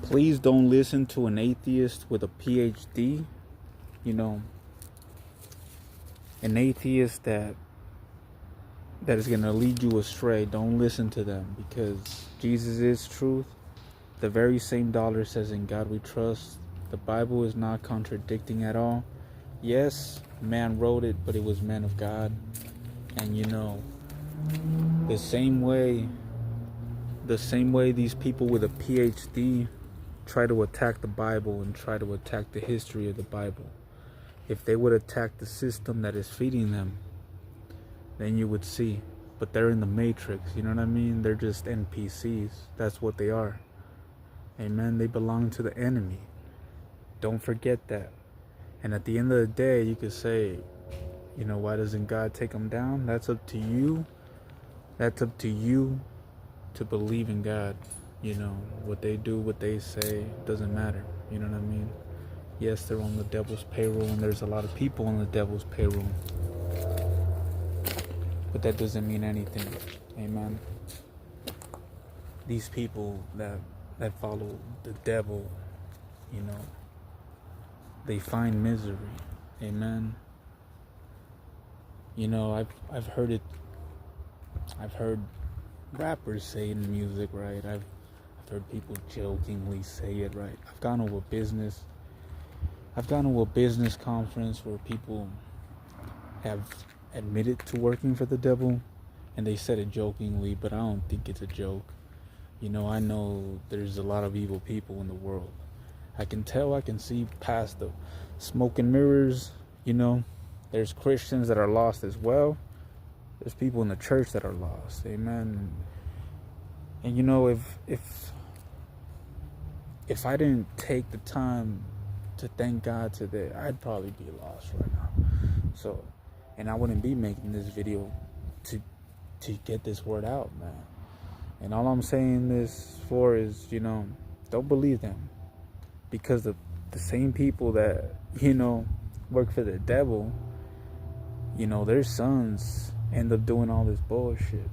Please don't listen to an atheist with a PhD. You know, an atheist that is going to lead you astray. Don't listen to them, because Jesus is truth. The very same dollar says, "In God we trust." The Bible is not contradicting at all. Yes, man wrote it, but it was men of God. And the same way these people with a PhD try to attack the Bible and try to attack the history of the Bible, if they would attack the system that is feeding them, then you would see. But they're in the matrix, you know what I mean? They're just NPCs. That's what they are. Amen. They belong to the enemy. Don't forget that. And at the end of the day, you could say, why doesn't God take them down? That's up to you. That's up to you to believe in God. What they do, what they say, doesn't matter. You know what I mean? Yes, they're on the devil's payroll, and there's a lot of people on the devil's payroll. But that doesn't mean anything. Amen. These people that follow the devil, they find misery. Amen. I've heard it. I've heard rappers say it in music, right? I've heard people jokingly say it, right? I've gone to a business conference where people have admitted to working for the devil, and they said it jokingly, but I don't think it's a joke. I know there's a lot of evil people in the world. I can see past the smoke and mirrors. There's Christians that are lost as well. There's people in the church that are lost. Amen. And if I didn't take the time to thank God today, I'd probably be lost right now. So, and I wouldn't be making this video to get this word out, man. And all I'm saying this for is, don't believe them. Because the same people that, work for the devil, their sons end up doing all this bullshit.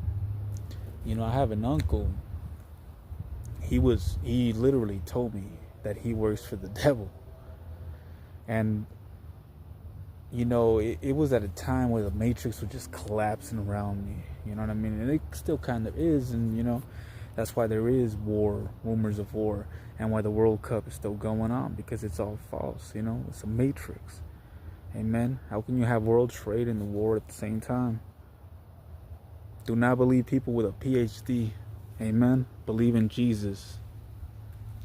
I have an uncle. He literally told me that he works for the devil. And, it was at a time where the matrix was just collapsing around me. You know what I mean? And it still kind of is. And, that's why there is war, rumors of war, and why the World Cup is still going on, because it's all false. It's a matrix. Amen. How can you have world trade and the war at the same time? Do not believe people with a PhD. Amen. Believe in Jesus.